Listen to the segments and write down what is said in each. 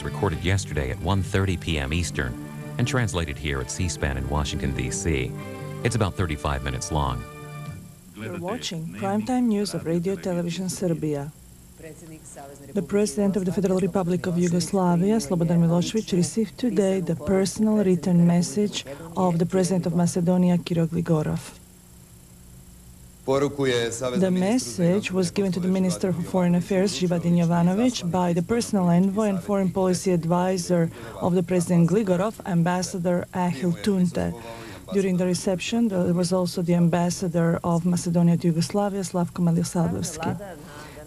recorded yesterday at 1:30 p.m. Eastern and translated here at C-SPAN in Washington, D.C. It's about 35 minutes long. You're watching primetime news of Radio Television Serbia. The President of the Federal Republic of Yugoslavia, Slobodan Milošević, received today the personal written message of the President of Macedonia, Kiro Gligorov. The message was given to the Minister for Foreign Affairs, Zivadin Jovanović, by the personal envoy and foreign policy advisor of the President Gligorov, Ambassador Ahil Tunte. During the reception, there was also the Ambassador of Macedonia to Yugoslavia, Slavko Milosavljević.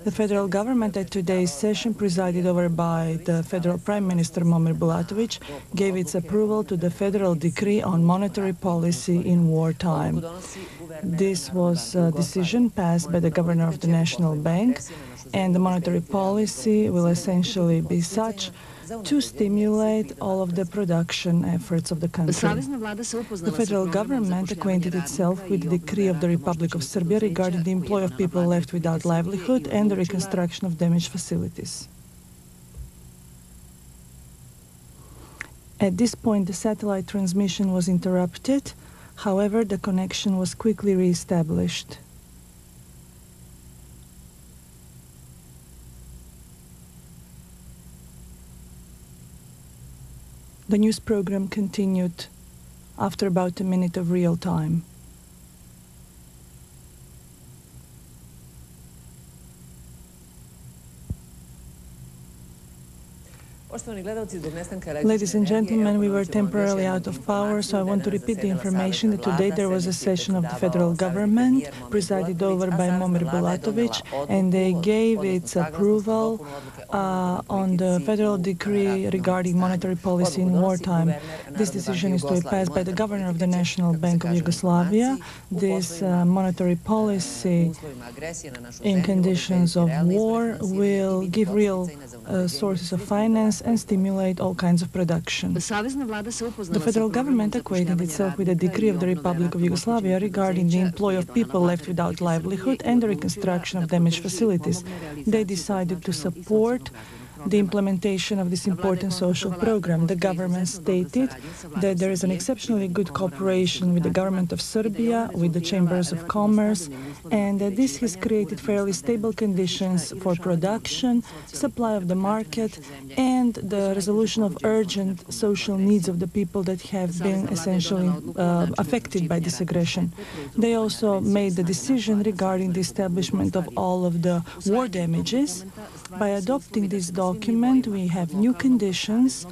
The federal government at today's session, presided over by the Federal Prime Minister Momir Bulatović, gave its approval to the federal decree on monetary policy in wartime. This was a decision passed by the Governor of the National Bank, and the monetary policy will essentially be such to stimulate all of the production efforts of the country. The federal government acquainted itself with the decree of the Republic of Serbia regarding the employ of people left without livelihood and the reconstruction of damaged facilities. At this point, the satellite transmission was interrupted. However, the connection was quickly re-established. The news program continued after about a minute of real time. Ladies and gentlemen, we were temporarily out of power, so I want to repeat the information that today there was a session of the federal government presided over by Momir Bulatović, and they gave its approval on the federal decree regarding monetary policy in wartime. This decision is to be passed by the Governor of the National Bank of Yugoslavia. This monetary policy in conditions of war will give real sources of finance and stimulate all kinds of production. The federal government acquainted itself with the decree of the Republic of Yugoslavia regarding the employ of people left without livelihood and the reconstruction of damaged facilities. They decided to support the implementation of this important social program. The government stated that there is an exceptionally good cooperation with the government of Serbia, with the chambers of commerce, and that this has created fairly stable conditions for production, supply of the market, and the resolution of urgent social needs of the people that have been essentially affected by this aggression. They also made the decision regarding the establishment of all of the war damages. By adopting this document, we have new conditions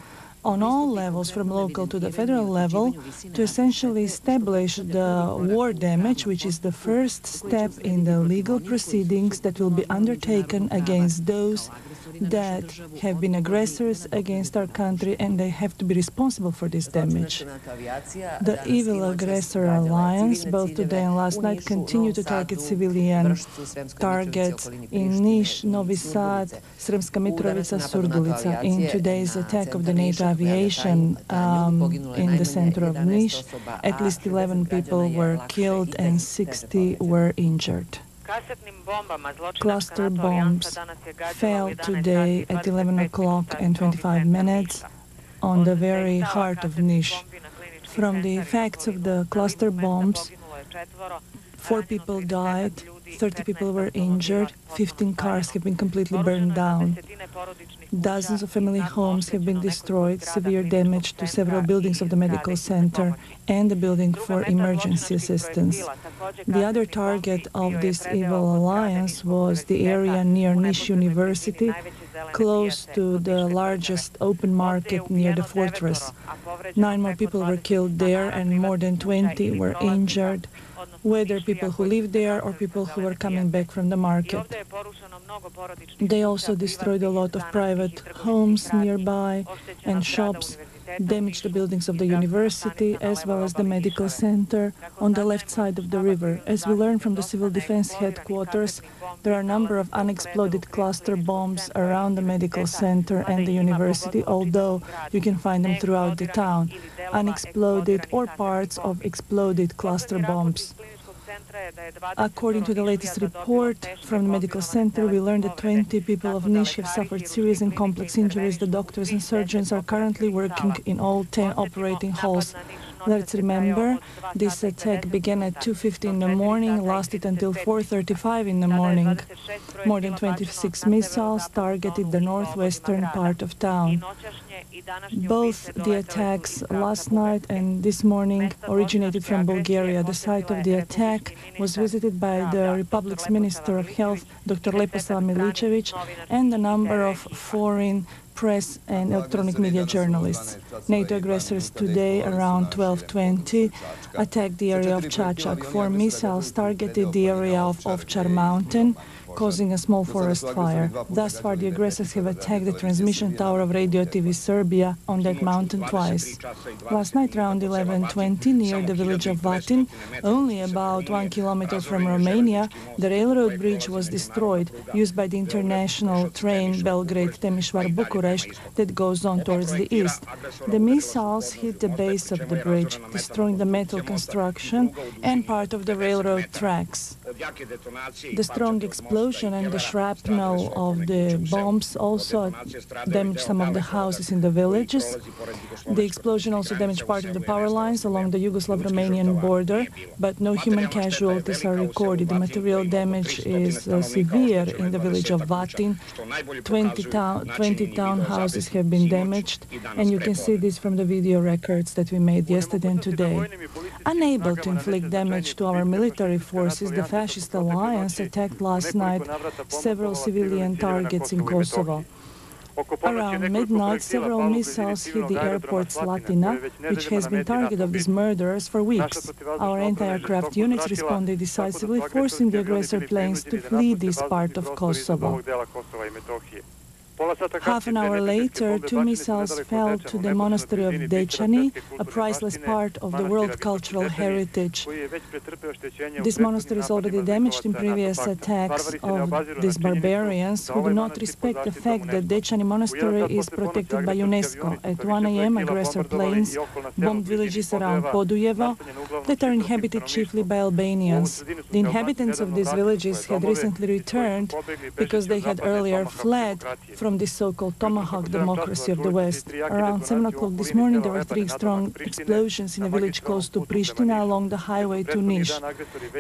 on all levels, from local to the federal level, to essentially establish the war damage, which is the first step in the legal proceedings that will be undertaken against those that have been aggressors against our country, and they have to be responsible for this damage. The evil aggressor alliance, both today and last night, continue to target civilian targets in Niš, Novi Sad, Sremska Mitrovica, Surdulica. In today's attack of the NATO aviation in the center of Niš, at least 11 people were killed and 60 were injured. Cluster bombs fell today at 11 o'clock and 25 minutes on the very heart of Niš. From the effects of the cluster bombs, 4 people died, 30 people were injured, 15 cars have been completely burned down. Dozens of family homes have been destroyed, severe damage to several buildings of the medical center and the building for emergency assistance. The other target of this evil alliance was the area near Niš University, close to the largest open market near the fortress. 9 more people were killed there and more than 20 were injured, whether people who lived there or people who were coming back from the market. They also destroyed a lot of private homes nearby and shops, damaged the buildings of the university as well as the medical center on the left side of the river. As we learned from the Civil Defense headquarters, there are a number of unexploded cluster bombs around the medical center and the university, although you can find them throughout the town. Unexploded or parts of exploded cluster bombs. According to the latest report from the medical center, we learned that 20 people of Niš have suffered serious and complex injuries. The doctors and surgeons are currently working in all 10 operating halls. Let's remember, this attack began at 2:50 in the morning, lasted until 4:35 in the morning. More than 26 missiles targeted the northwestern part of town. Both the attacks last night and this morning originated from Bulgaria. The site of the attack was visited by the Republic's Minister of Health, Dr. Leposlav Milicevic, and a number of foreign press and electronic media journalists. NATO aggressors today around 12:20 attacked the area of Čačak. 4 missiles targeted the area of Ovčar mountain, causing a small forest fire. Thus far, the aggressors have attacked the transmission tower of Radio TV Serbia on that mountain twice. Last night, around 11:20, near the village of Vatin, only about 1 kilometer from Romania, the railroad bridge was destroyed, used by the international train Belgrade-Temișvar-Bucurest that goes on towards the east. The missiles hit the base of the bridge, destroying the metal construction and part of the railroad tracks. The strong explosion and the shrapnel of the bombs also damaged some of the houses in the villages. The explosion also damaged part of the power lines along the Yugoslav-Romanian border, but no human casualties are recorded. The material damage is severe in the village of Vatin. 20 townhouses have been damaged, and you can see this from the video records that we made yesterday and today. Unable to inflict damage to our military forces, the fascist alliance attacked last night several civilian targets in Kosovo. Around midnight, several missiles hit the airport Slatina, which has been target of these murderers for weeks. Our anti-aircraft units responded decisively, forcing the aggressor planes to flee this part of Kosovo. Half an hour later, 2 missiles fell to the monastery of Dečani, a priceless part of the world cultural heritage. This monastery is already damaged in previous attacks of these barbarians who do not respect the fact that Dečani monastery is protected by UNESCO. At 1 a.m., aggressor planes bombed villages around Podujevo that are inhabited chiefly by Albanians. The inhabitants of these villages had recently returned because they had earlier fled from this so-called tomahawk democracy of the West. Around 7 o'clock this morning, there were 3 strong explosions in a village close to Pristina along the highway to Niš.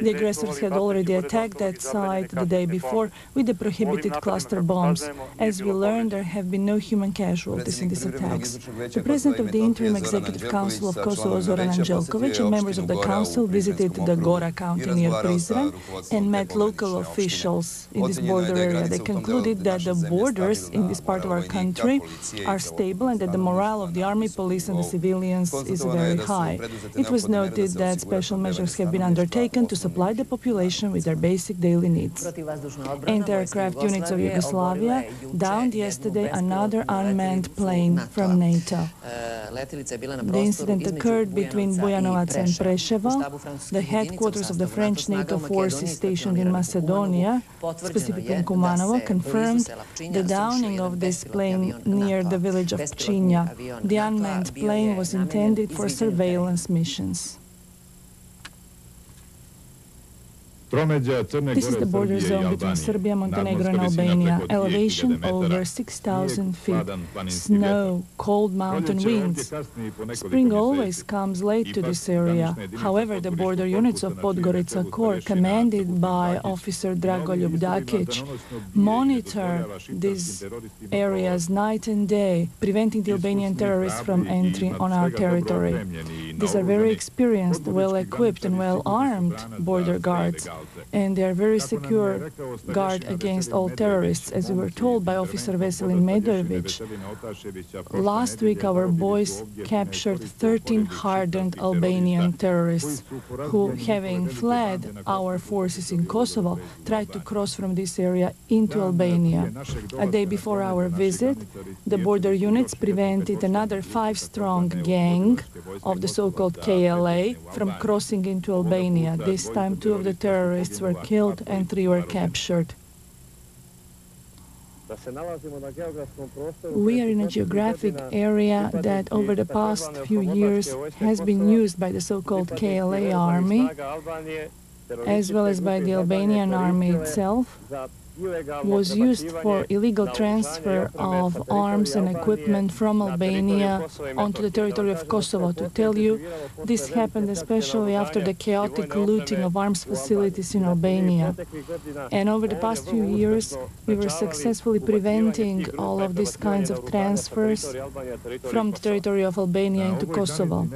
The aggressors had already attacked that site the day before with the prohibited cluster bombs. As we learned, there have been no human casualties in these attacks. The president of the Interim Executive Council of Kosovo, Zoran Anđelković, and members of the council visited the Gora county near Prizren and met local officials in this border area. They concluded that the borders in this part of our country are stable and that the morale of the army, police and the civilians is very high. It was noted that special measures have been undertaken to supply the population with their basic daily needs. Anti-aircraft units of Yugoslavia downed yesterday another unmanned plane from NATO. The incident occurred between Bujanovac and Preševo, the headquarters of the French NATO forces stationed in Macedonia, specifically in Kumanovo, confirmed the downing of this plane near the village of Pčinja. The unmanned plane was intended for surveillance missions. This is the border zone between Serbia, Montenegro and Albania. Elevation over 6,000 feet. Snow, cold mountain winds. Spring always comes late to this area. However, the border units of Podgorica Corps, commanded by Officer Dragoljub Dakic, monitor these areas night and day, preventing the Albanian terrorists from entering on our territory. These are very experienced, well-equipped and well-armed border guards, and they are very secure guard against all terrorists, as we were told by Officer Veselin Medojevic. Last week, our boys captured 13 hardened Albanian terrorists who, having fled our forces in Kosovo, tried to cross from this area into Albania. A day before our visit, the border units prevented another 5-strong gang of the so-called KLA from crossing into Albania. This time, 2 of the terrorists were killed and 3 were captured. We are in a geographic area that over the past few years has been used by the so-called KLA army as well as by the Albanian army itself, was used for illegal transfer of arms and equipment from Albania onto the territory of Kosovo. To tell you, this happened especially after the chaotic looting of arms facilities in Albania. And over the past few years, we were successfully preventing all of these kinds of transfers from the territory of Albania into Kosovo.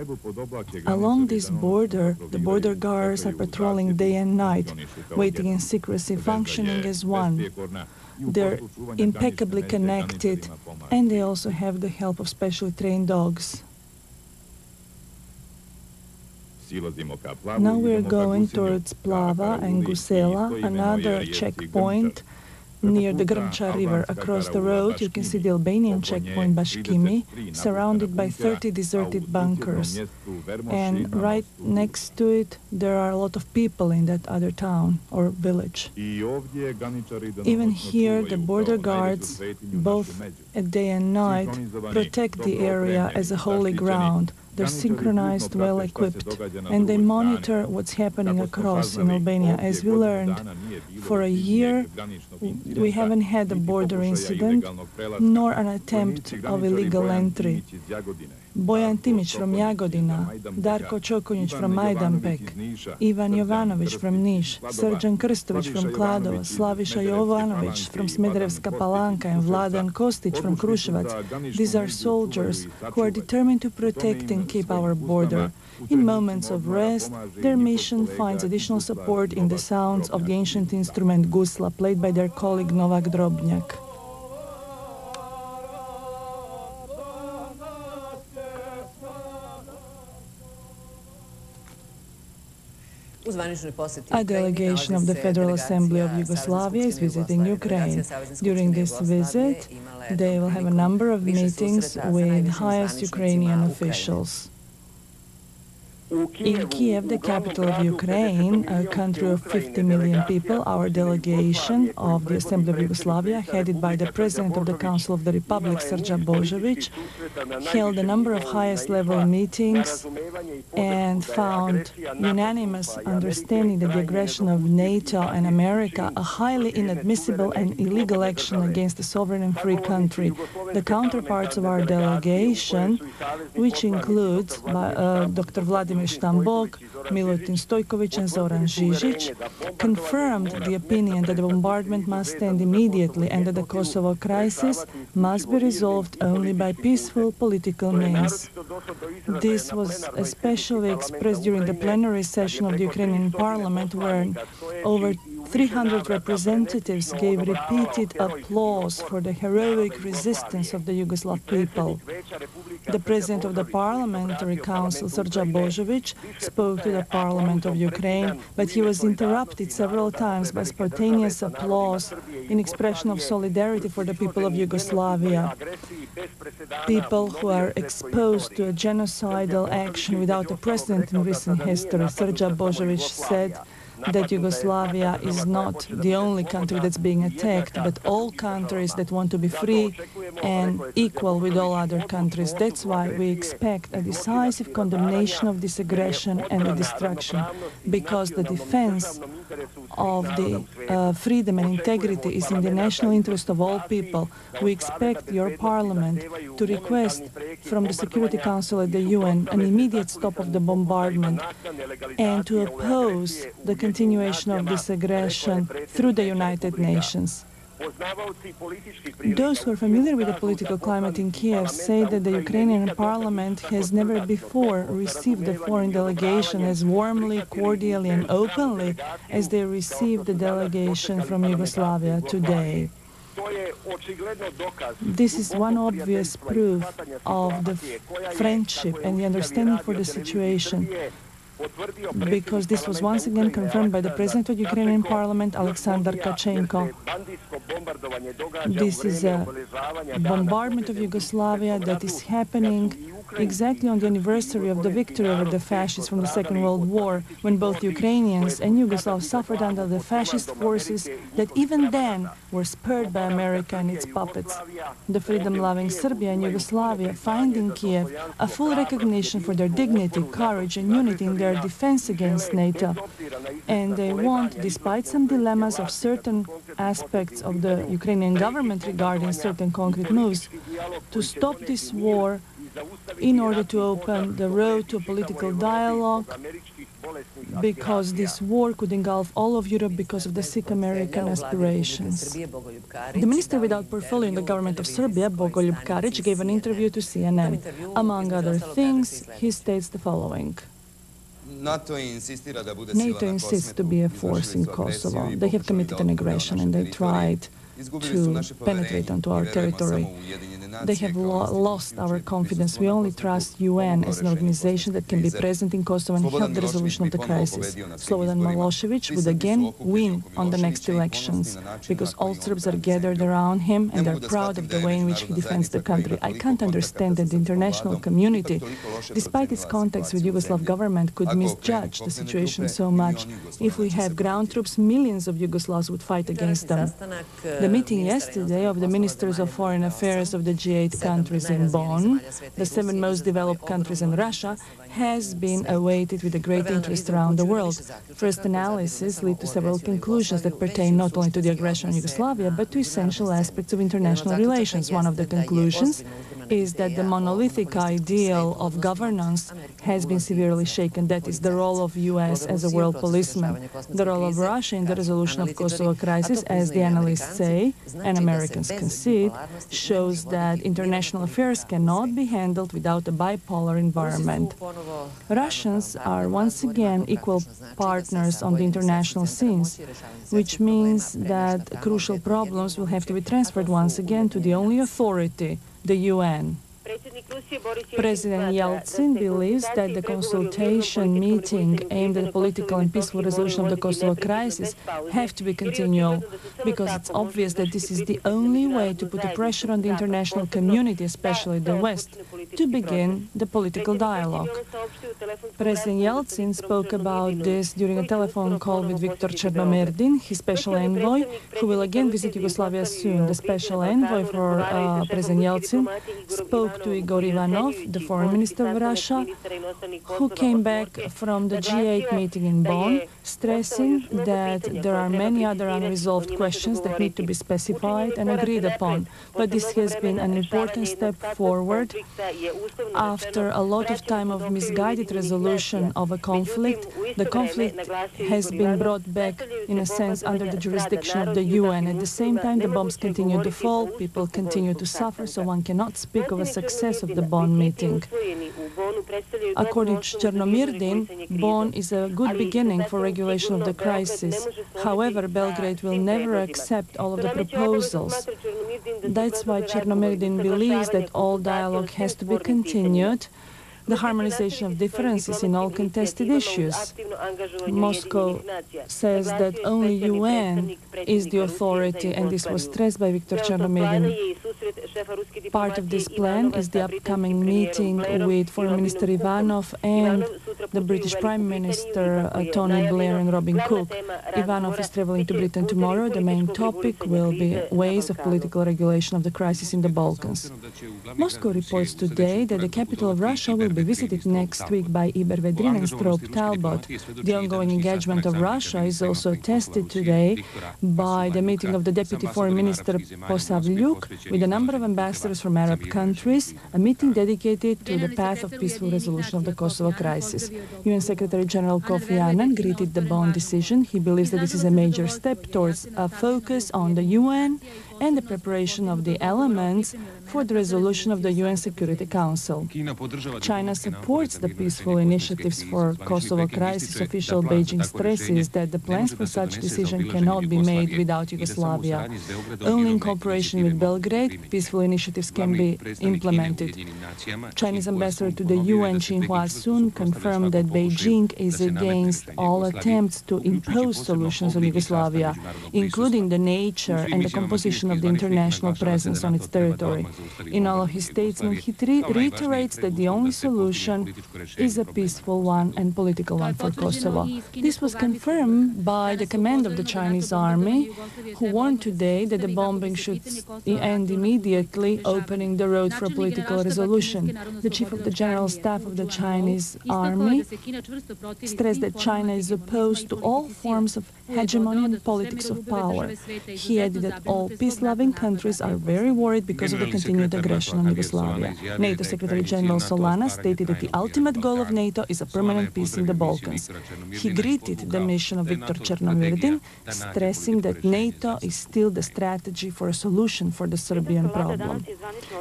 Along this border, the border guards are patrolling day and night, waiting in secrecy, functioning as one. They're impeccably connected, and they also have the help of specially trained dogs. Now we're going towards Plava and Gusela, another checkpoint near the Grmča River. Across the road, you can see the Albanian checkpoint Bashkimi, surrounded by 30 deserted bunkers. And right next to it, there are a lot of people in that other town or village. Even here, the border guards, both at day and night, protect the area as a holy ground. They're synchronized, well-equipped, and they monitor what's happening across in Albania. As we learned, for a year, we haven't had a border incident, nor an attempt of illegal entry. Bojan Timić from Jagodina, Darko Čokonjić from Majdanpek, Ivan Jovanović from Niš, Srdjan Krstović from Kladova, Slaviša Jovanović from Smederevska Palanka, and Vladan Kostić from Kruševac. These are soldiers who are determined to protect and keep our border. In moments of rest, their mission finds additional support in the sounds of the ancient instrument gusla, played by their colleague Novak Drobnjak. A delegation of the Federal Assembly of Yugoslavia is visiting Ukraine. During this visit, they will have a number of meetings with highest Ukrainian officials. In Kiev, the capital of Ukraine, a country of 50 million people, our delegation of the Assembly of Yugoslavia, headed by the President of the Council of the Republic, Srdjan Boskovic, held a number of highest-level meetings and found unanimous understanding that the aggression of NATO and America, a highly inadmissible and illegal action against a sovereign and free country. The counterparts of our delegation, which includes Dr. Vladimir Štambok, Milutin Stojković and Zoran Žižić, confirmed the opinion that the bombardment must end immediately and that the Kosovo crisis must be resolved only by peaceful political means. This was especially expressed during the plenary session of the Ukrainian parliament, where over 300 representatives gave repeated applause for the heroic resistance of the Yugoslav people. The President of the Parliamentary Council, Srdjan Boskovic, spoke to the Parliament of Ukraine, but he was interrupted several times by spontaneous applause in expression of solidarity for the people of Yugoslavia, people who are exposed to a genocidal action without a precedent in recent history. Srdjan Boskovic said that Yugoslavia is not the only country that's being attacked, but all countries that want to be free and equal with all other countries. That's why we expect a decisive condemnation of this aggression and the destruction, because the defense of the freedom and integrity is in the national interest of all people. We expect your parliament to request from the Security Council at the UN an immediate stop of the bombardment and to oppose the continuation of this aggression through the United Nations. Those who are familiar with the political climate in Kiev say that the Ukrainian parliament has never before received a foreign delegation as warmly, cordially and openly as they received the delegation from Yugoslavia today. This is one obvious proof of the friendship and the understanding for the situation, because this was once again confirmed by the President of the Ukrainian Parliament, Alexander Kachenko. This is a bombardment of Yugoslavia that is happening exactly on the anniversary of the victory over the fascists from the Second World War, when both Ukrainians and Yugoslavs suffered under the fascist forces that even then were spurred by America and its puppets. The freedom-loving Serbia and Yugoslavia find in Kiev a full recognition for their dignity, courage and unity in their defense against NATO. And they want, despite some dilemmas of certain aspects of the Ukrainian government regarding certain concrete moves, to stop this war in order to open the road to a political dialogue, because this war could engulf all of Europe because of the sick American aspirations. The minister without portfolio in the government of Serbia, Bogoljub Karic, gave an interview to CNN. Among other things, he states the following. NATO insists to be a force in Kosovo. They have committed an aggression and they tried to penetrate onto our territory. They have lost our confidence. We only trust UN as an organization that can be present in Kosovo and help the resolution of the crisis. Slobodan Milosevic would again win on the next elections, because all Serbs are gathered around him and they're proud of the way in which he defends the country. I can't understand that the international community, despite its contacts with Yugoslav government, could misjudge the situation so much. If we have ground troops, millions of Yugoslavs would fight against them. The meeting yesterday of the ministers of foreign affairs of the G8 countries in Bonn, the 7 most developed countries in Russia, has been awaited with a great interest around the world. First analysis lead to several conclusions that pertain not only to the aggression in Yugoslavia, but to essential aspects of international relations. One of the conclusions is that the monolithic ideal of governance has been severely shaken. That is the role of US as a world policeman, the role of Russia in the resolution of Kosovo crisis, as the analysts say, and Americans concede, shows that international affairs cannot be handled without a bipolar environment. Russians are once again equal partners on the international scenes, which means that crucial problems will have to be transferred once again to the only authority, the UN. President Yeltsin believes that the consultation meeting aimed at the political and peaceful resolution of the Kosovo crisis have to be continual, because it's obvious that this is the only way to put the pressure on the international community, especially the West, to begin the political dialogue. President Yeltsin spoke about this during a telephone call with Viktor Chernomyrdin, his special envoy, who will again visit Yugoslavia soon. The special envoy for President Yeltsin spoke to Igor Ivanov, the foreign minister of Russia, who came back from the G8 meeting in Bonn, stressing that there are many other unresolved questions that need to be specified and agreed upon. But this has been an important step forward after a lot of time of misguided resolution of a conflict. The conflict has been brought back, in a sense, under the jurisdiction of the UN. At the same time, the bombs continue to fall, people continue to suffer, so one cannot speak of a success of the Bonn meeting. According to Chernomyrdin, Bonn is a good beginning for regulation of the crisis. However, Belgrade will never accept all of the proposals. That's why Chernomyrdin believes that all dialogue has to be continued, the harmonization of differences in all contested issues. Moscow says that only UN is the authority, and this was stressed by Viktor Chernomyrdin. Part of this plan is the upcoming meeting with Foreign Minister Ivanov and the British Prime Minister Tony Blair and Robin Cook. Ivanov is traveling to Britain tomorrow. The main topic will be ways of political regulation of the crisis in the Balkans. Moscow reports today that the capital of Russia will be visited next week by Iber Vedrin and Strobe Talbot. The ongoing engagement of Russia is also tested today by the meeting of the Deputy Foreign Minister Posavlyuk with a number of ambassadors from Arab countries, a meeting dedicated to the path of peaceful resolution of the Kosovo crisis. UN Secretary General Kofi Annan greeted the Bonn decision. He believes that this is a major step towards a focus on the UN and the preparation of the elements for the resolution of the UN Security Council. China supports the peaceful initiatives for Kosovo crisis. Official Beijing stresses that the plans for such decision cannot be made without Yugoslavia. Only in cooperation with Belgrade, peaceful initiatives can be implemented. Chinese ambassador to the UN, Xinhua Sun, confirmed that Beijing is against all attempts to impose solutions on Yugoslavia, including the nature and the composition expansion of the international presence on its territory. In all of his statements, he reiterates that the only solution is a peaceful one and political one for Kosovo. This was confirmed by the command of the Chinese army, who warned today that the bombing should end immediately, opening the road for a political resolution. The chief of the general staff of the Chinese army stressed that China is opposed to all forms of hegemony and politics of power. He added that all peace-loving countries are very worried because of the continued aggression on Yugoslavia. NATO Secretary General Solana stated that the ultimate goal of NATO is a permanent peace in the Balkans. He greeted the mission of Viktor Chernomyrdin, stressing that NATO is still the strategy for a solution for the Serbian problem.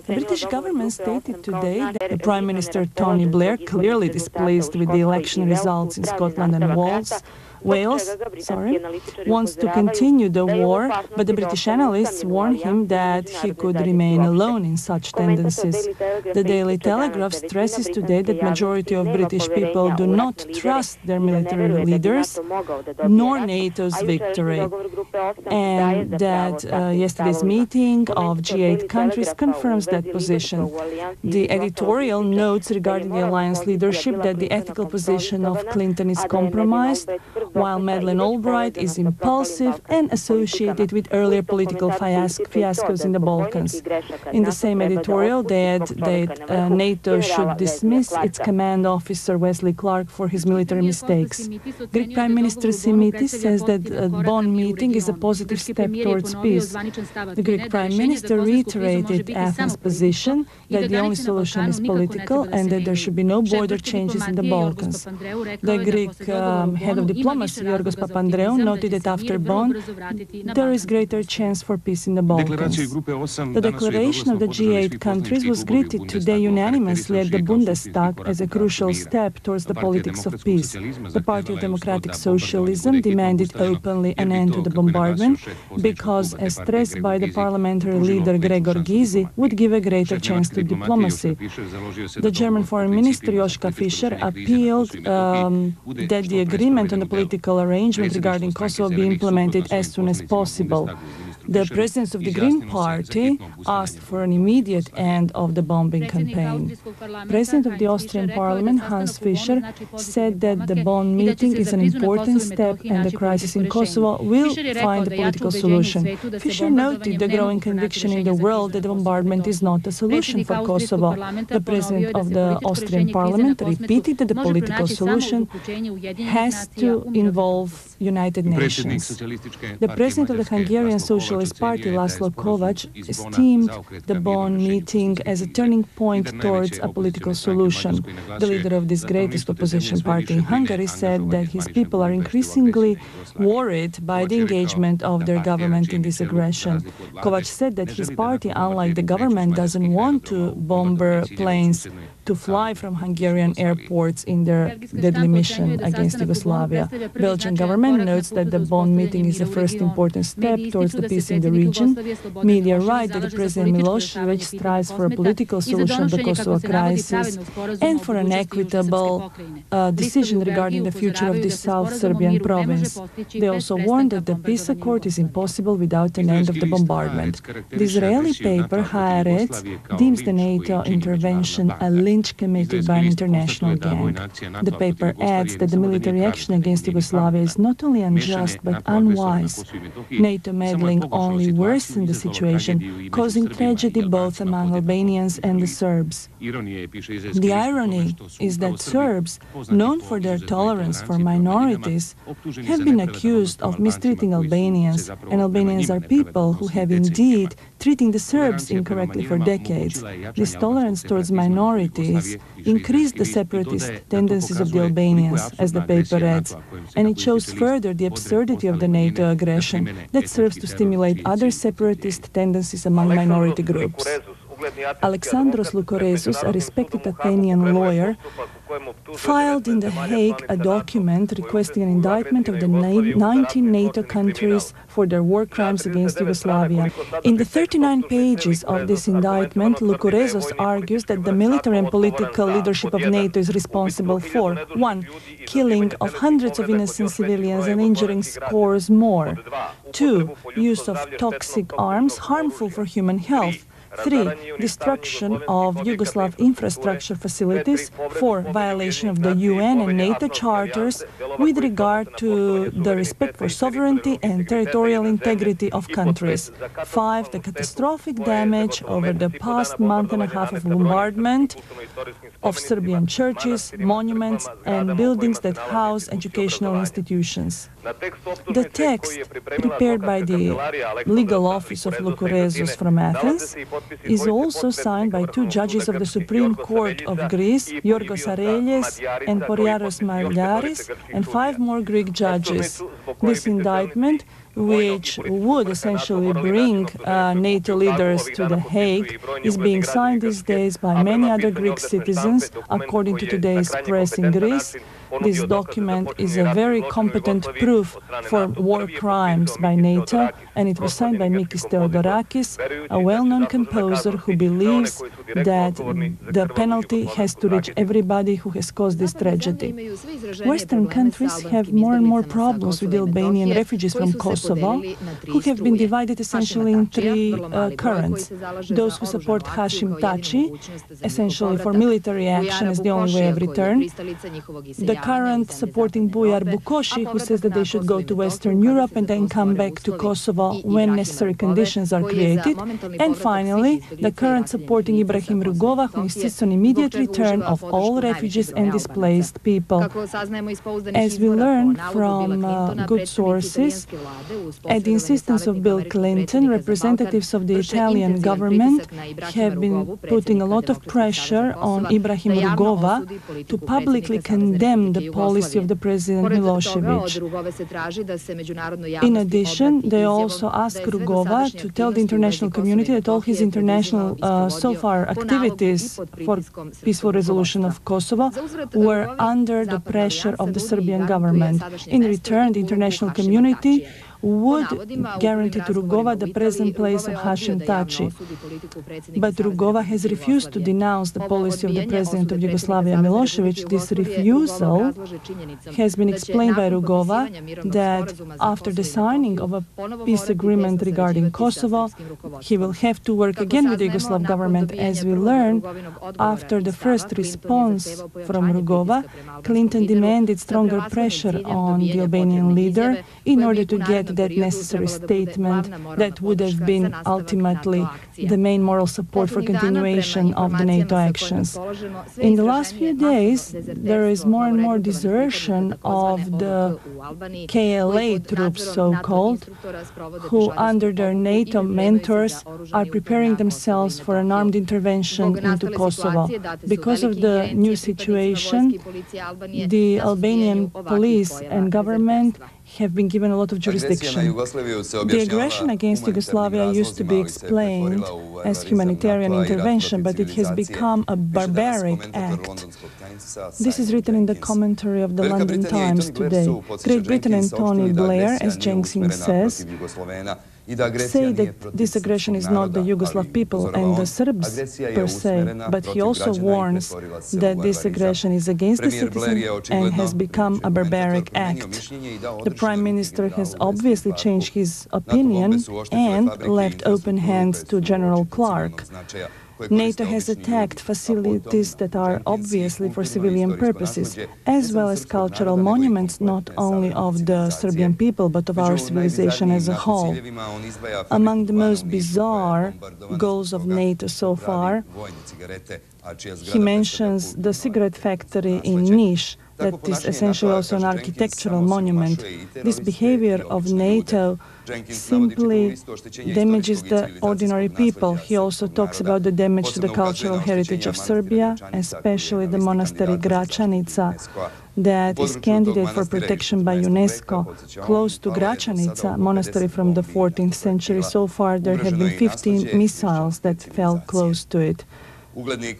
The British government stated today that the Prime Minister Tony Blair, clearly displeased with the election results in Scotland and Wales, wants to continue the war, but the British analysts warn him that he could remain alone in such tendencies. The Daily Telegraph stresses today that majority of British people do not trust their military leaders nor NATO's victory, and that yesterday's meeting of G8 countries confirms that position. The editorial notes regarding the alliance leadership that the ethical position of Clinton is compromised, while Madeleine Albright is impulsive and associated with earlier political fiascos in the Balkans. In the same editorial, they add that NATO should dismiss its command officer Wesley Clark for his military mistakes. Greek Prime Minister Simitis says that the Bonn meeting is a positive step towards peace. The Greek Prime Minister reiterated Athens' position that the only solution is political and that there should be no border changes in the Balkans. The Greek head of diplomacy, Yorgos Papandreou, noted that after Bonn, there is greater chance for peace in the Balkans. The declaration of the G8 countries was greeted today unanimously at the Bundestag as a crucial step towards the politics of peace. The Party of Democratic Socialism demanded openly an end to the bombardment because, as stressed by the parliamentary leader Gregor Gysi, would give a greater chance to diplomacy. The German Foreign Minister Joschka Fischer appealed that the agreement on the political arrangement regarding Kosovo be implemented as soon as possible. The president of the Green Party asked for an immediate end of the bombing campaign. President of the Austrian Parliament, Hans Fischer, said that the Bonn meeting is an important step and the crisis in Kosovo will find a political solution. Fischer noted the growing conviction in the world that the bombardment is not a solution for Kosovo. The president of the Austrian Parliament repeated that the political solution has to involve United Nations. The president of the Hungarian Socialist Party, Laszlo Kovacs, esteemed the Bonn meeting as a turning point towards a political solution. The leader of this greatest opposition party in Hungary said that his people are increasingly worried by the engagement of their government in this aggression. Kovacs said that his party, unlike the government, doesn't want to bomber planes to fly from Hungarian airports in their deadly mission against Yugoslavia. Belgian government notes that the Bonn meeting is the first important step towards the peace in the region. Media write that President Milosevic strives for a political solution of the Kosovo crisis and for an equitable decision regarding the future of this South Serbian province. They also warn that the peace accord is impossible without an end of the bombardment. The Israeli paper Haaretz deems the NATO intervention a lynch committed by an international gang. The paper adds that the military action against Yugoslavia is not only unjust but unwise. NATO meddling only worsened the situation, causing tragedy both among Albanians and the Serbs. The irony is that Serbs, known for their tolerance for minorities, have been accused of mistreating Albanians, and Albanians are people who have indeed treating the Serbs incorrectly for decades. This tolerance towards minorities increased the separatist tendencies of the Albanians, as the paper adds, and it shows further the absurdity of the NATO aggression that serves to stimulate other separatist tendencies among minority groups. Alexandros Lukorezus, a respected Athenian lawyer, filed in The Hague a document requesting an indictment of the 19 NATO countries for their war crimes against Yugoslavia. In the 39 pages of this indictment, Lukurezos argues that the military and political leadership of NATO is responsible for 1. Killing of hundreds of innocent civilians and injuring scores more. 2. Use of toxic arms harmful for human health. 3. Destruction of Yugoslav infrastructure facilities. 4. Violation of the UN and NATO charters with regard to the respect for sovereignty and territorial integrity of countries. 5. The catastrophic damage over the past month and a half of bombardment of Serbian churches, monuments, and buildings that house educational institutions. The text, prepared by the legal office of Lukurezos from Athens, is also signed by 2 judges of the Supreme Court of Greece, Yorgos Arelis and Poriaros Malgaris, and 5 more Greek judges. This indictment, which would essentially bring NATO leaders to The Hague, is being signed these days by many other Greek citizens, according to today's press in Greece. This document is a very competent proof for war crimes by NATO, and it was signed by Mikis Theodorakis, a well-known composer who believes that the penalty has to reach everybody who has caused this tragedy. Western countries have more and more problems with the Albanian refugees from Kosovo, who have been divided essentially in 3 currents. Those who support Hashim Thaçi, essentially for military action as the only way of return. The current supporting Bujar Bukoshi, who says that they should go to Western Europe and then come back to Kosovo when necessary conditions are created. And finally, the current supporting Ibrahim Rugova, who insists on immediate return of all refugees and displaced people. As we learn from good sources, at the insistence of Bill Clinton, representatives of the Italian government have been putting a lot of pressure on Ibrahim Rugova to publicly condemn the policy of the President Milosevic. In addition, they also ask Rugova to tell the international community that all his international so far activities for peaceful resolution of Kosovo were under the pressure of the Serbian government. In return, the international community would guarantee to Rugova the present place of Hashim Thaçi. But Rugova has refused to denounce the policy of the President of Yugoslavia, Milosevic. This refusal has been explained by Rugova that after the signing of a peace agreement regarding Kosovo, he will have to work again with the Yugoslav government. As we learn, after the first response from Rugova, Clinton demanded stronger pressure on the Albanian leader in order to get that necessary statement that would have been ultimately the main moral support for continuation of the NATO actions. In the last few days, there is more and more desertion of the KLA troops, so-called, who under their NATO mentors are preparing themselves for an armed intervention into Kosovo. Because of the new situation, the Albanian police and government have been given a lot of jurisdiction. The aggression against Yugoslavia used to be explained as humanitarian intervention, but it has become a barbaric act. This is written in the commentary of the London Times today. Great Britain and Tony Blair, as Jenkins says, say that this aggression is not the Yugoslav people and the Serbs per se, but he also warns that this aggression is against the citizens and has become a barbaric act. The Prime Minister has obviously changed his opinion and left open hands to General Clark. NATO has attacked facilities that are obviously for civilian purposes, as well as cultural monuments not only of the Serbian people, but of our civilization as a whole. Among the most bizarre goals of NATO so far, he mentions the cigarette factory in Niš, that is essentially also an architectural monument. This behavior of NATO simply damages the ordinary people. He also talks about the damage to the cultural heritage of Serbia, especially the monastery Gračanica, that is candidate for protection by UNESCO. Close to Gračanica, monastery from the 14th century, so far there have been 15 missiles that fell close to it. The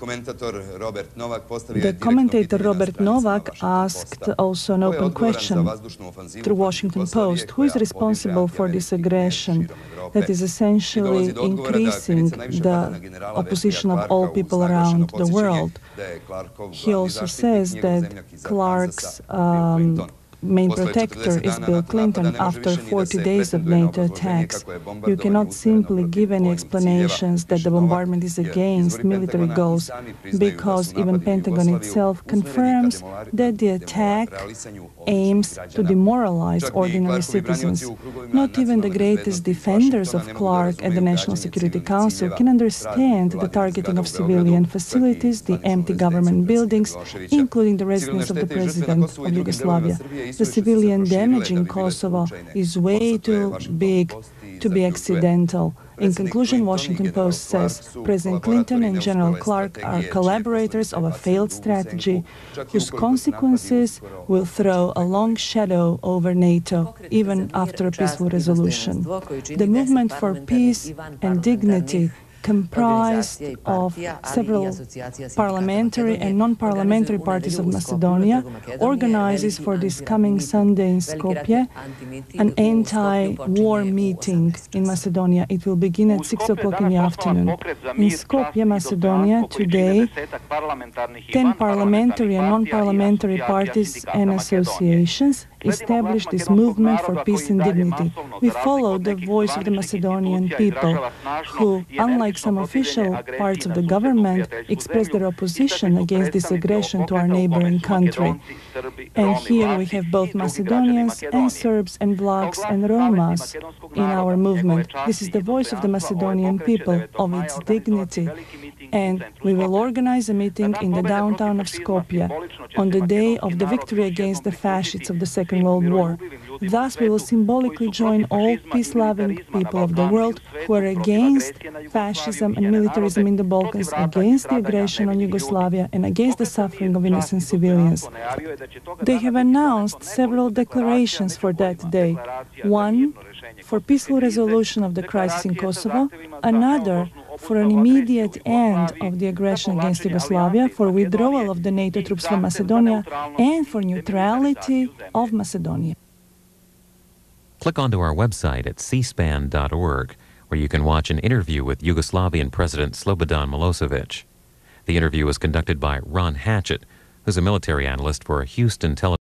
commentator Robert Novak asked also an open question through Washington Post: who is responsible for this aggression that is essentially increasing the opposition of all people around the world? He also says that Clark's main protector is Bill Clinton after 40 days of NATO attacks. You cannot simply give any explanations that the bombardment is against military goals, because even Pentagon itself confirms that the attack aims to demoralize ordinary citizens. Not even the greatest defenders of Clark at the National Security Council can understand the targeting of civilian facilities, the empty government buildings, including the residence of the President of Yugoslavia. The civilian damage in Kosovo is way too big to be accidental. In conclusion, Washington Post says President Clinton and General Clark are collaborators of a failed strategy whose consequences will throw a long shadow over NATO, even after a peaceful resolution. The movement for peace and dignity, comprised of several parliamentary and non-parliamentary parties of Macedonia, organizes for this coming Sunday in Skopje an anti-war meeting in Macedonia. It will begin at 6 o'clock in the afternoon. In Skopje, Macedonia, today, 10 parliamentary and non-parliamentary parties and associations established this movement for peace and dignity. We follow the voice of the Macedonian people, who, unlike some official parts of the government, expressed their opposition against this aggression to our neighboring country. And here we have both Macedonians and Serbs and Vlachs and Romas in our movement. This is the voice of the Macedonian people, of its dignity. And we will organize a meeting in the downtown of Skopje on the day of the victory against the fascists of the Second World War. Thus, we will symbolically join all peace-loving people of the world who are against fascism and militarism in the Balkans, against the aggression on Yugoslavia, and against the suffering of innocent civilians. They have announced several declarations for that day. One, for peaceful resolution of the crisis in Kosovo; another, for an immediate end of the aggression against Yugoslavia, for withdrawal of the NATO troops from Macedonia, and for neutrality of Macedonia. Click onto our website at cspan.org, where you can watch an interview with Yugoslavian President Slobodan Milosevic. The interview was conducted by Ron Hatchett, who's a military analyst for Houston television.